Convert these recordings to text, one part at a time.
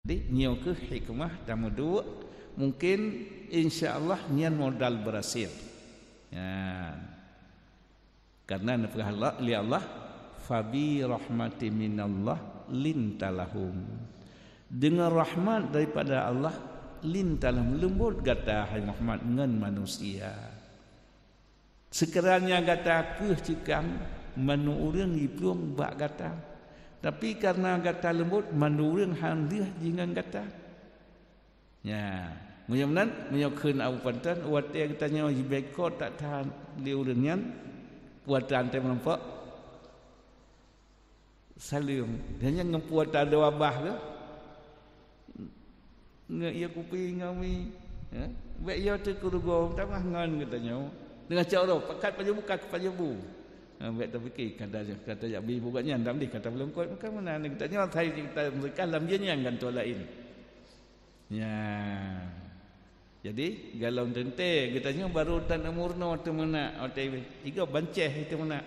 Jadi nyo ke hikmah tamu dua mungkin insya-Allah nyan modal berhasil. Ya. Karena nafkah Allah li Allah fabi rahmati minallah lintalahum. Dengan rahmat daripada Allah lintalahum lembut kata hai Muhammad dengan manusia. Sekiranya kata ke cikam manu urang iplum bak kata. Tapi karena kata lembut manu urang hang dia jangan kata. Ya, mudah-mudahan menyokkeun au pantan wate katanya jibeko tak tahan li urang nyan puatan teh nampak salim hanya ngempuat ada wabah ke nge ia kupi ngami ya baik ia tu kurugong tak ngan katanya dengan cara pakat pajabu pajabu baik tak fikir kata ya bi bukannya ndam di kata belum kuat kan mana katanya thai kita mereka dalam dia yang kan tu lain ya. Jadi galon tente katanya baru tan umurno tu mana otw iga banceh itu mana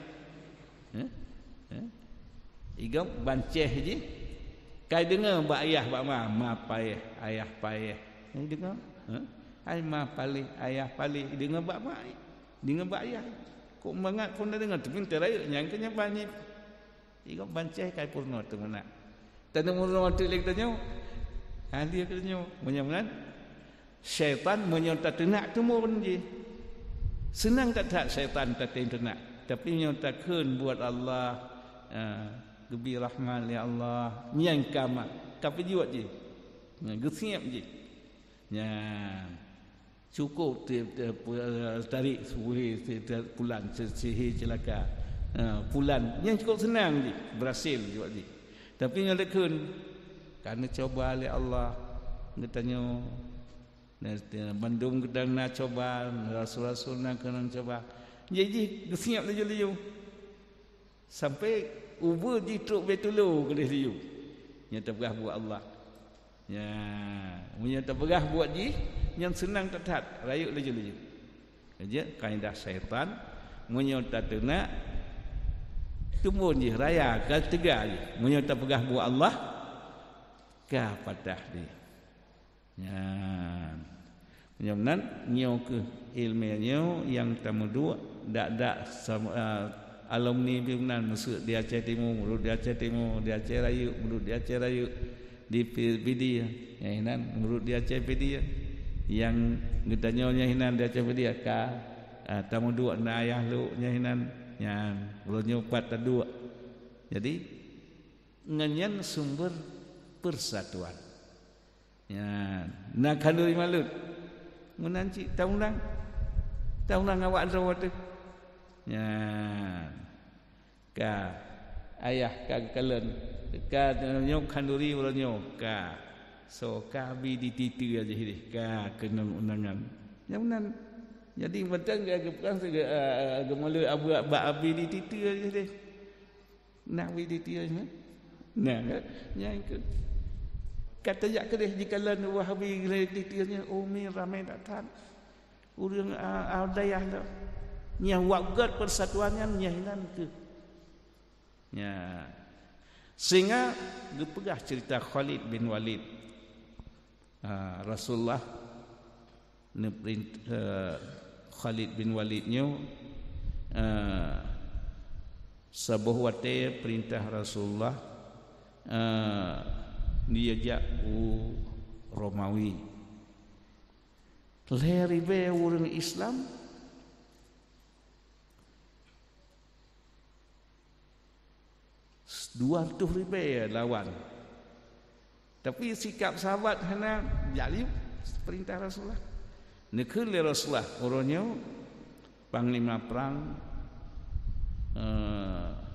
iga banceh je kai dengar bak ayah bak ma payah ayah payah ni dengar ai ma pali ayah pali dengar bak mak dengar bak ayah kok mangat pun dah dengar tapi terai yang kenya banyak iga banceh kai purno tu mana tan umurno tu lek tanya dia katanya mudah-mudahan syaitan menyontak tenak temurun je. Senang tak syaitan tak tenak. Tapi menyontak keun buat Allah gebi rahman ya Allah nyang kama tapi jiwat je. Gesiap je. Ya. Cukup tarik suhi pulan sihir celaka. Pulan yang cukup senang je berhasil jiwat je. Tapi yang keun karena coba oleh Allah katanya bandung gedang nak coba rasul-rasul nak kena coba jadi siap laju sampai ubur di truk betulu kedih liu nya terberah buat Allah ya punya terberah buat ji yang senang tetat rayuk laju aja kaedah syaitan munyo tak nak tumun je raya ke tiga je munyo terberah buat Allah ka padah dia ya mudah-mudahan nyo ke ilmunya yang tamu dua dak alumni biunan masuk di Aceh Timur mulut di Aceh Timur di Aceh Raya mulut di Aceh Raya di PD ya hinan mulut di Aceh PD yang getanya hinan di Aceh PD ka tamu dua na ayah lu nya hinan yang mulutnya 4 dua jadi nganyan sumber persatuan ya nak kanduri malut menanci taunang awak rawat tu ya ka ayah ka kalen ka nyok kanduri ulonyo ka so ka bi di titu aja hidih ka kenang undangan yang menan jadi betul ke bukan gemalu abu abi di titu aja deh nak bi di titu aja nah yang ke kata jak kedih jika lan wahabi ditianya umi ramai datang urang aldayah dah nya wagat persatuannya nya hinan ke nya sehingga gepegah cerita Khalid bin Walid Rasulullah ne Khalid bin Walidnya sebuah wate perintah Rasulullah diajak Romawi leribe orang Islam dua tuh ribe lawan tapi sikap sahabat hana jadi perintah Rasulullah nekeun le Rasulullah orangnya panglima perang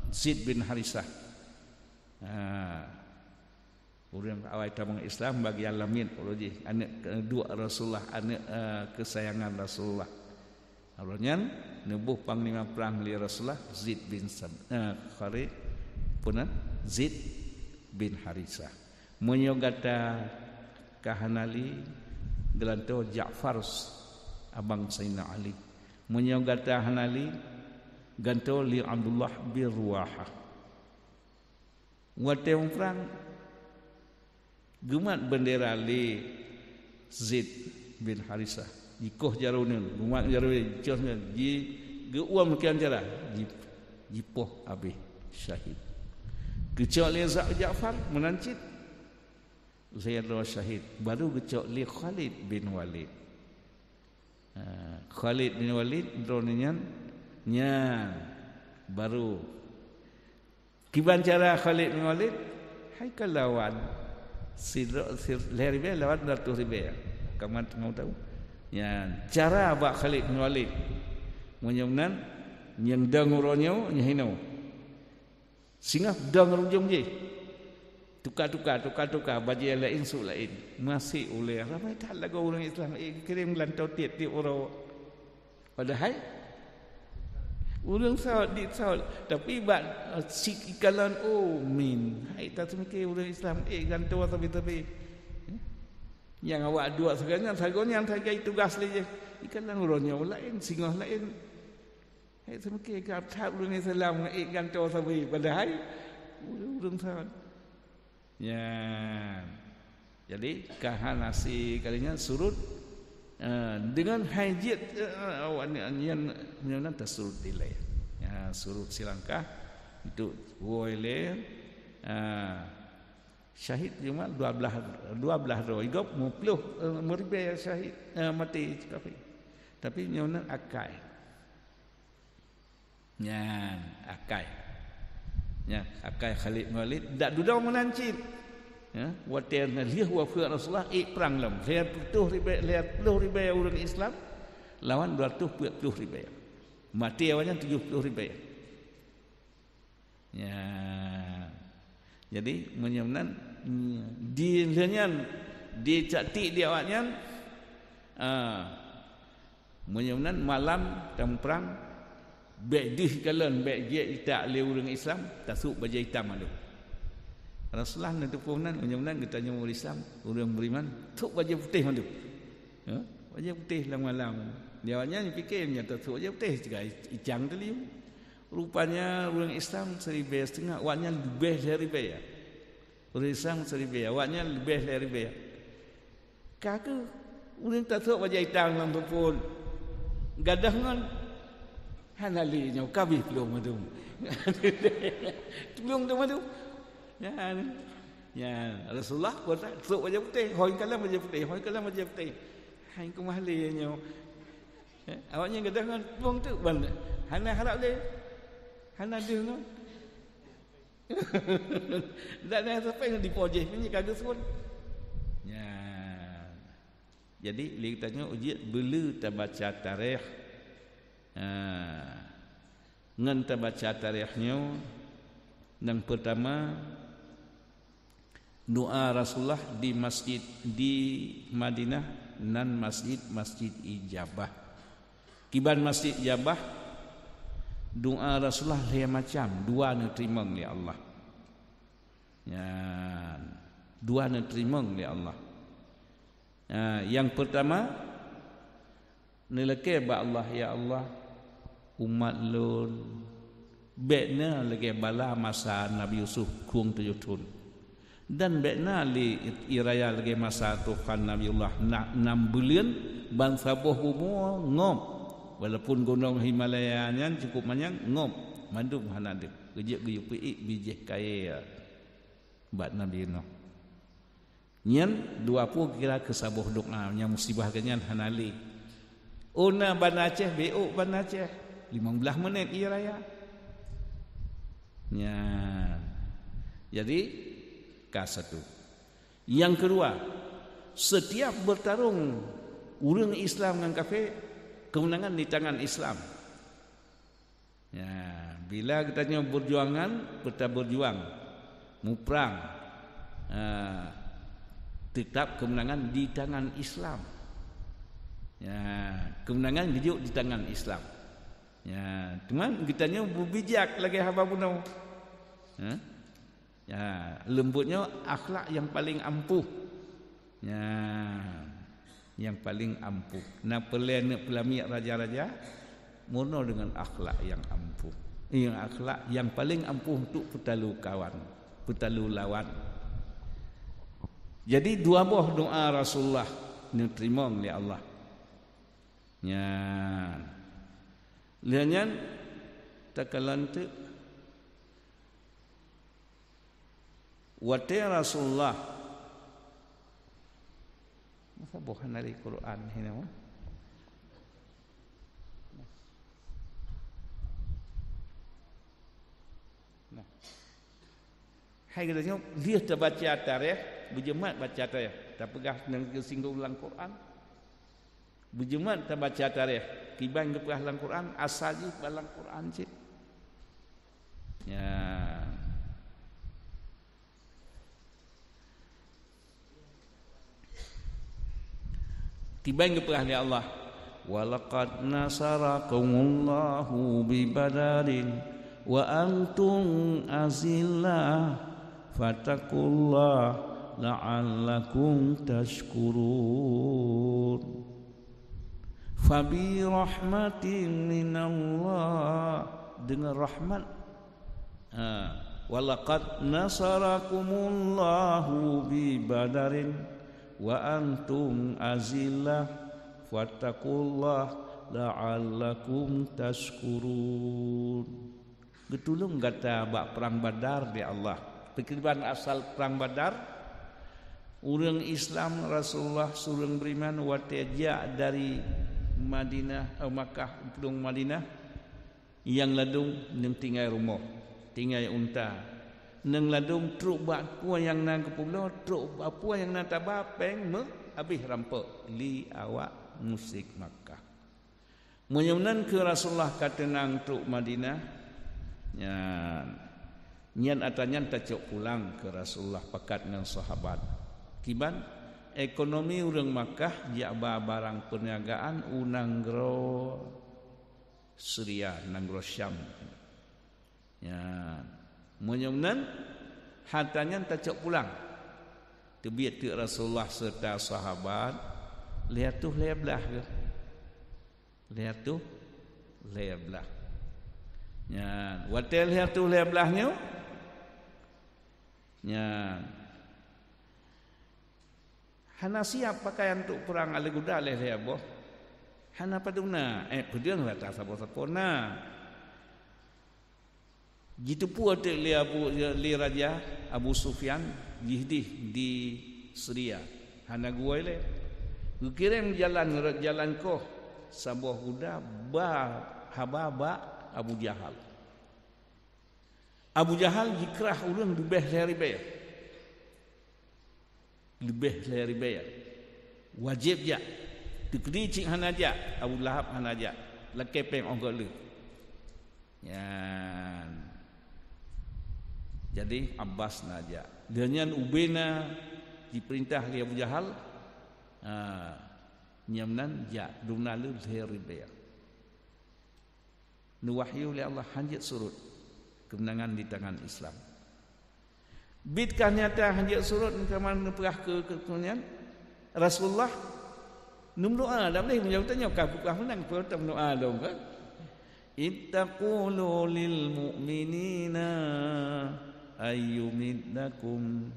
Zaid bin Harisah orang awal tabung Islam bagi alamin ologi anak kedua Rasulullah anak kesayangan Rasulullah orangnya nebuh panglima perang li Rasulullah Zaid bin Khalid punan Zaid bin Harisah menyogata kahanali gelanto Ja'far abang Sayyidina Ali menyogata hanali ganto li Abdullah bin Ruwaha wate perang Gumat bendera li Zaid bin Harisah ikoh jarunun gumat jarun josnya ji geuam kian jara jipoh habis syahid. Gecok li Ja'far menancit Zaid syahid. Baru gecok li Khalid bin Walid. Khalid bin Walid dronian nya baru kiban cara Khalid bin Walid hai kalawan sir leribe lawan 100,000. Kamu mau tahu ya cara bak Khalid bin Walid menyamnan yang danguronyo nyahino singa dangurujung je tukar baju yang lain su lain masih oleh ramai tak lagu orang Islam kirim lantau tiap-tiap orang padahal orang sahut di sahut tapi bak ikalan min hai tak semikir orang Islam gantung tapi yang awak dua sekarang yang saya tugas saja ikalan orangnya lain singa lain hai semikir tak orang Islam gantung tapi padahal orang sahut ya. Jadi kahanasi kalinya surut dengan hajat yang tersurut dilai. Ya, surut silangkah itu woile syahid cuma 12 roh igop 50 meribe syahid mati tapi nyonan akai. Ya, akai. Ya, akai Khalid Walid dak dudau menancit. Ya, waten liah wa fi Rasulullah perang lam. Lihat 70,000 orang Islam lawan 240,000. Mati awalnya 70,000. Ya. Jadi menyamnan di lenyan di caktik dia awaknya menyamnan malam perang baik dih kalan baik dia tak le orang Islam tasuk baju hitam ada. Rasulullah nanti punan menyamnan kita nyamur Islam orang beriman tuk baju putih mandu. Ya, baju putih malam. Dia awaknya fikirnya tasuk baju putih juga ijang tu liu. Rupanya orang Islam 1,500 awaknya lebih dari bayar. Orang Islam 1,000 awaknya lebih dari bayar. Kaku orang tasuk baju hitam dalam pun gadangan hanali nyau kabih belum madu. Belum tu madu. Ya Rasulullah kata sok baju putih, hoi kalam baju putih. Hai ku mahli nyau. Awaknya gadangan buang tu ban. Hana harap le. Hana dia no. Dak ada siapa yang dipojeh punya kagak pun. Ya. Jadi li tanya uji belu tabaca tarikh ngan baca tarikhnya yang pertama doa Rasulullah di masjid di Madinah nan masjid ijabah kiban masjid ijabah doa Rasulullah dia macam dua nak terima oleh Allah ya dua nak terima oleh Allah yang pertama nilai ba Allah ya Allah umat lun bekna lagi bala masa Nabi Yusuf kuang 7 tahun dan bekna li iraya lagi masa Tuhan Nabiullah 6 bulan bangsa boh semua ngom walaupun gunung Himalaya nya cukup banyak ngom mandum hanade gejek geyuk pi bijih kaya bat Nabi Nuh nyen 20 kira kesabuh doa nya musibah kenyan hanali Una ban Aceh, BO ban Aceh 15 menit ia raya. Ya. Jadi K1. Yang kedua, setiap bertarung orang Islam dengan kafir, kemenangan di tangan Islam. Ya, bila kita berjuangan, kita berjuang, mau perang, tetap kemenangan di tangan Islam. Ya, kemenangan hidup di tangan Islam. Ya, cuman kitanya berbijak lagi haba punau. Ya, lembutnya akhlak yang paling ampuh. Ya, yang paling ampuh. Nah, pelami raja-raja mono dengan akhlak yang ampuh. Yang akhlak yang paling ampuh untuk petalu kawan, petalu lawan. Jadi dua buah doa Rasulullah diterima oleh Allah. Nya. Lianyan takalantu wate Rasulullah. Masa bukan dari Quran ini mah. Nah. Hai kita tengok dia terbaca tarikh, berjemaat baca tarikh, tak pegah dengan singgung dalam Quran. Berjemaat terbaca tarikh, kiban ke dalam Quran, asalnya dalam Quran cik. Ya. Tiba kepada Allah, walaqad nasarakumullahu bi Badarin wa antum azillah fatakullah la'allakum tashkurun. Fabi rahmatin minallah, dengan rahmat. Walaqad nasarakumullahu bi Badarin wa antum azillah fattakullah la'allakum tashkurun. Getulung kata bak perang Badar di Allah. Pikiran asal perang Badar, orang Islam Rasulullah surang beriman wataja dari Madinah atau Makkah pulang Madinah yang ladung nang tinggal rumah, tinggal unta. Nang ladung truk bakua yang nang kepulau, truk bakua yang nang tabapeng habis rampok li awak musik Makkah. Menyunan ke Rasulullah kata nang truk Madinah, nyan atanya tak pulang ke Rasulullah pakat dengan sahabat. Kiban ekonomi orang Makkah jaba barang perniagaan unanggro Syria, nanggro Syam. Menyunan hartanya tak pulang. Tebiat ke Rasulullah serta sahabat, lihat tu lihat belah ke? Lihat tu lihat belah. Watel lihat tu lihat belahnya. Hana siap pakaian untuk perang ala guda leh lihat boh. Hana paduna, pedang lah tak sapa-sapona. Jitu pun li Raja Abu Sufyan jihdih di Syria. Hana gua le. Kirim jalan ko sabuh kuda hababa Abu Jahal. Abu Jahal jikrah ulun lebih leribaya. Wajib ja. Dikri cing hanaja Abu Lahab hanaja. Lekepeng onggol lu. Jadi Abbas naja. Dengan Ubena diperintah oleh Abu Jahal, nyamnan ja dunalu leribaya. Nuwahyu oleh Allah hanjat surut kemenangan di tangan Islam. Bitkah nyata hanjat surut keman perah ke kemenangan Rasulullah num doa dah boleh menjawab tanya kah menang pertama doa dong kan. Ittaqulu lil mu'minina ayyumidnakum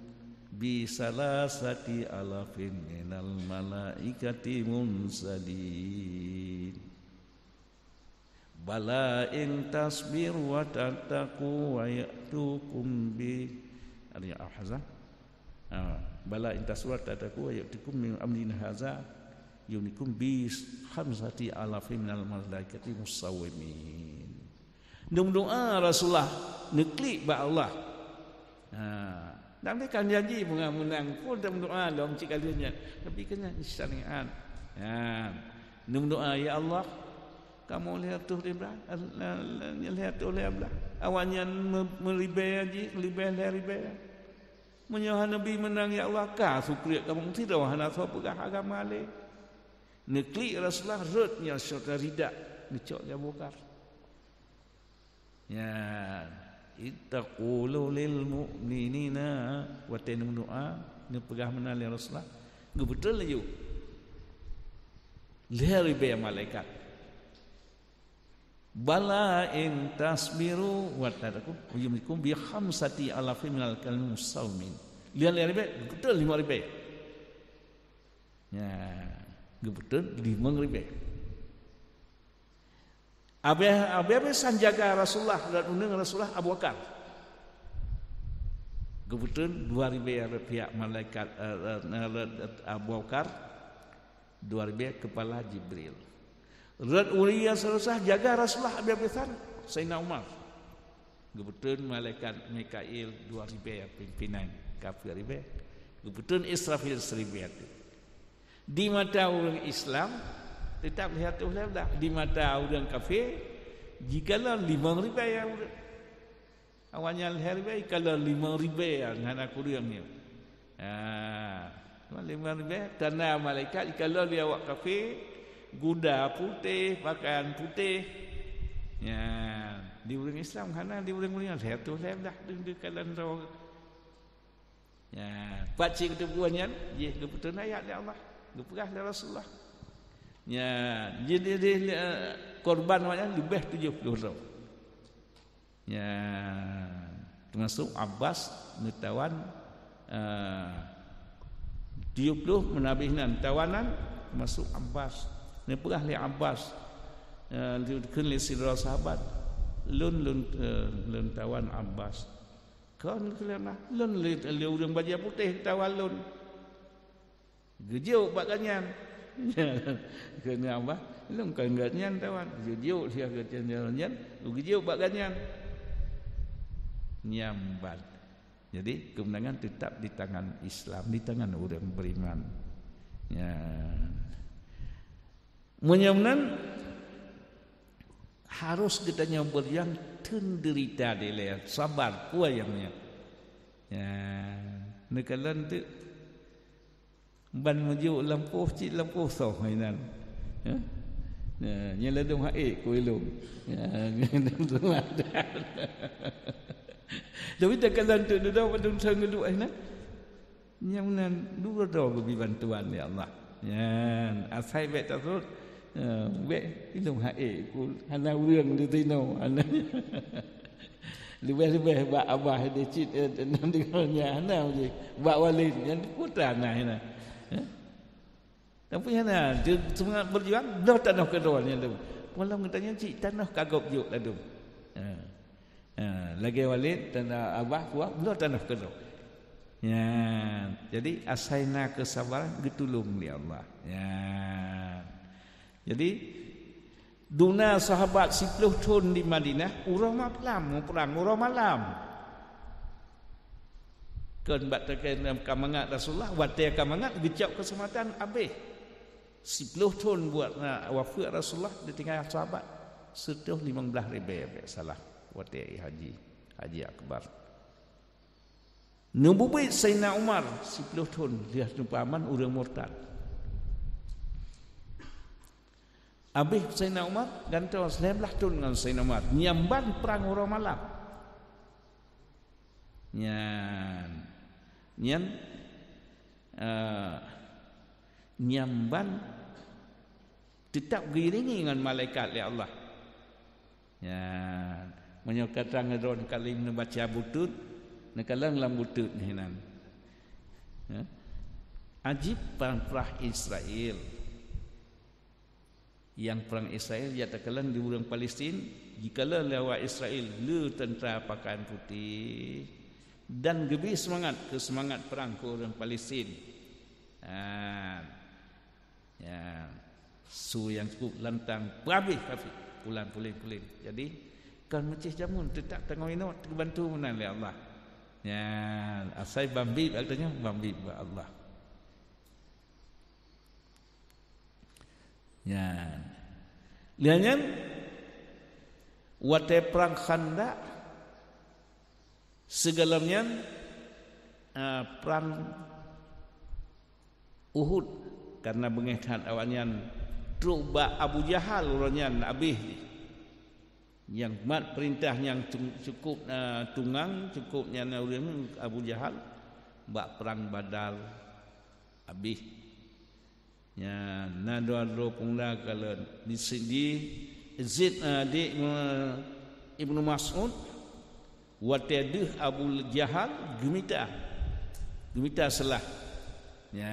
bi salasati alafin minal malaikati munsalin. Bala in tasbir wa tattaqu wa ya'tukum bi al-ahzan. Bala in tasbir wa tattaqu wa ya'tukum min amrin hadza yunikum bi khamsati alafin minal malaikati musawwimin. Doa Rasulullah neklik ba Allah. Dan mereka janji menang pun dalam doa dalam cikalinya. Tapi kena syariat. Doa ya Allah, kamu lihat tu libah, lihat tu libah. Awalnya melibih haji, libih. Menyohan Nabi menang ya Allah, kah sukriat kamu tidak wahana sopegah agama le. Neklik Rasulullah rutnya syurga ridak, dicok ya bukar. Ittaqulu lil mu'minina wa tanum doa ni pegah menal ya Rasulullah. Betul laju. Liharibe malaikat. Bala in tasbiru wa tadakum yumlikum bi khamsati alafin minal kalmi musawmin. 5,000 betul 5,000. Ya, betul 5,000. Habis sanjaga Rasulullah dan undang Rasulullah Abu Bakar. Kebetulan 2,000 pihak malaikat Abu Bakar, 2,000 kepala Jibril. Dan ulia selesai jaga Rasulullah Abu Bakar, Sayyidina Umar. Kebetulan malaikat Mikail 2,000 pimpinan kafir 2,000. Kebetulan Israfil 1,000. Di mata orang Islam tetap lihat dah. Di mata orang kafir jikalau 5,000 yang awalnya lihat kalau 5,000 yang anak kuriang ni. 5,000 tanah malaikat kalau dia awak kafir kuda putih, pakaian putih. Ya, di orang Islam kana di orang lihat dah di kalan raw. Ya, pakcik tu buannya, ye kebetulan ayat Allah. Geperah dari Rasulullah. Ya, jadi korban banyak lebih 70 orang. Ya, termasuk Abbas netawan 70 menabihnan tawanan termasuk Abbas. Ni perah li Abbas. Dikeun li sidra sahabat. Lun tawan Abbas. Kau ni kelana lun li urang baju putih tawan lun. Gejuk bak ganyan. Kena apa? Lung kan ganyan tawan. Gejuk dia ganyan. Gejuk bak ganyan. Nyambat. Jadi kemenangan tetap di tangan Islam, di tangan orang beriman. Ya. Menyamunan harus kita nyambut yang tenderita dia, sabar kuayangnya. Ya, nekalan tu ban maju lampu cik lampu soh mainan. Ya. Nyala dong hae ku ilung. Ya, ngandung ada. Tapi tekalan tu dah padung sanggelu ainan. Nyamunan dua dah lebih bantuan ya Allah. Ya, asai bet tasut. Bet ilung hae ku hana urang di tino hana. Lebih bak abah dia cit nan dengarnya hana je. Bak walin yang putra nah hana. Tapi hana dia semangat berjuang dah tanah kedornya tu. Walau katanya cik tanah kagop juk lah tu. Lagi walid tanah abah kuat dah tanah kedor. Ya, jadi asaina kesabaran getulung di Allah. Ya. Jadi duna sahabat 10 tahun di Madinah urang malam perang urang malam. Kan bat tekan kamangat Rasulullah wate kamangat bicak kesempatan habis. 10 tahun buat wafat Rasulullah di tengah sahabat. Setuh 15,000 salah wate haji akbar. Nubuat Sayyidina Umar 10 tahun dia numpaman urang murtad. Habis Sayyidina Umar gantung 19 tahun dengan Sayyidina Umar nyamban perang orang malam. Nyamban tetap giringi dengan malaikat oleh Allah. Ya, menyokat rangadon kalim membaca butut, nekalang lam butut ni nan. Ya. Ajib perang Israel. Yang perang Israel ya tekalan di orang Palestin, jikalau lewat Israel le tentera pakaian putih dan lebih semangat perang ke orang Palestin. Ya, su yang cukup lantang habis pulang. Jadi kan macam jamun tetap tengok ini terbantu menan oleh Allah. Ya, asai bambi artinya bambi Allah. Ya. Lihatnya wate perang Khandaq segalanya perang Uhud karena bengetan awalnya truba Abu Jahal orangnya habis yang mat perintah yang cukup tunggang cukupnya orang Abu Jahal bak perang Badar habis. Ya, nado pungla kalau di Zaid di Ibnu Mas'ud wate deh Abu Jahal gemita Gemita selah. Ya.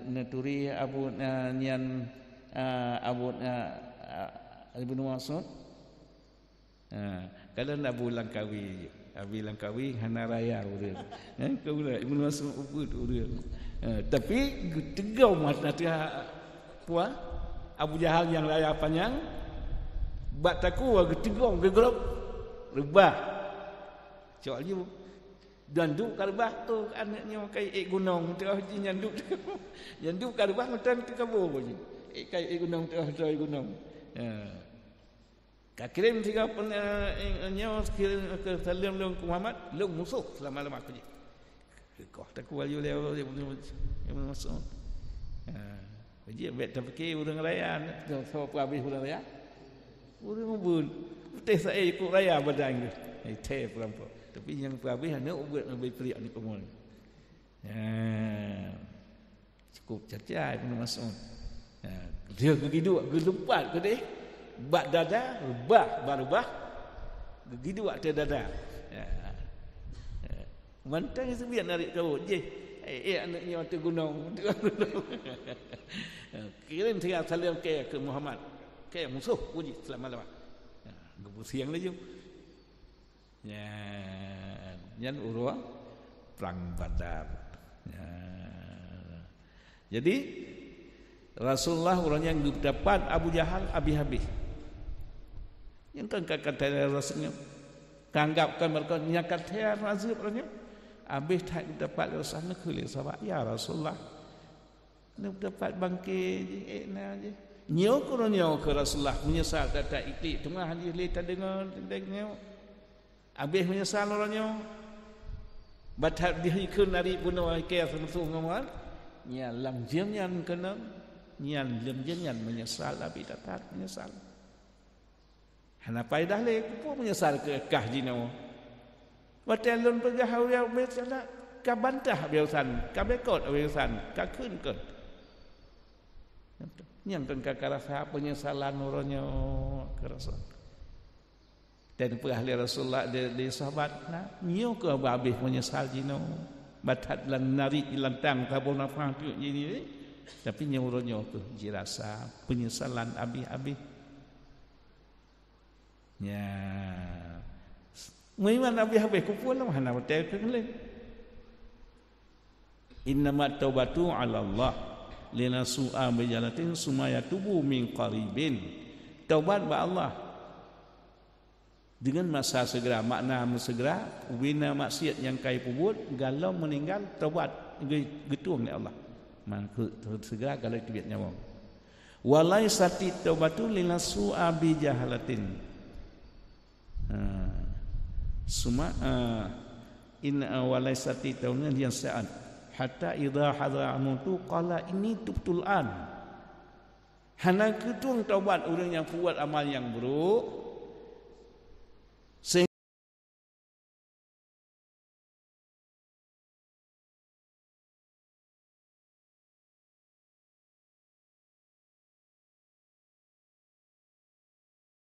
Naturi Abu Nyan Abu Ibnu Mas'ud. Kalau Abu Langkawi, Abi Langkawi hana raya urang. Kau dah Ibnu Mas'ud ubud urang. Tapi tegau mata puan Abu Jahal yang raya panjang bat taku tegau gegrop rebah. Cok you dan duk karbah tu anaknya kai gunung tu nyanduk nyanduk karbah macam tu kabur je kai gunung tu gunung ka kirim tiga nyo ke salam long Muhammad long musuh selama-lama aku je kau tak kuat you leo dia masuk je bet tak fikir urang raya so apa habis urang raya urang bun teh saya ikut raya badang teh pelampau. Tapi yang habis hanya ubat lebih periak ni pemul. Cukup caca Ibnu Mas'ud. Dia begitu gelumpat ke deh. Bak dada, barubah. Begitu waktu dada. Mantang itu biar narik kau je. Anaknya waktu gunung. Kirim tinggal salam ke Muhammad. Ke musuh puji selama-lama. Gebus siang lagi. Nyan urwa perang Badar. Jadi Rasulullah orang yang dapat Abu Jahal habis-habis. Yang kan kata Rasulnya tanggapkan mereka nyakat dia razib orangnya. Habis tak dapat Rasulullah kulit sahabat ya Rasulullah. Nak dapat bangkit je. Nyo ke Rasulullah menyesal kata iklik tengah hadis le tak dengar habis menyesal orangnya batat dia ikut nari puno ke semua ngawan nya lam jeng nyan kena nyan lam jeng nyan menyesal tapi tak menyesal hana paidah le ku menyesal ke kah dino watelun pegahau ya besala ka bantah biasan ka bekot biasan ka keun yang kan rasa penyesalan orangnya ke Rasul. Dan ahli Rasulullah di sahabat nyo ke habis menyesal jino batat lan nari lantang kabul nafah tu ini tapi nyuruhnya tu dirasa penyesalan habis ya memang habis kupul lah mana betul ke lain innamat taubatu ala Allah lina su'a bijalatin sumaya tubu min qaribin taubat ba Allah dengan masa segera makna segera wina maksiat yang kai pubut galau meninggal taubat getuang ni Allah maka segera galau tibiat nyawa walai sati taubatu lina su'a bijahalatin suma inna walai sati taubatu yang saat hatta idza hadra amutu qala ini tubtul an hana ketung taubat orang yang buat amal yang buruk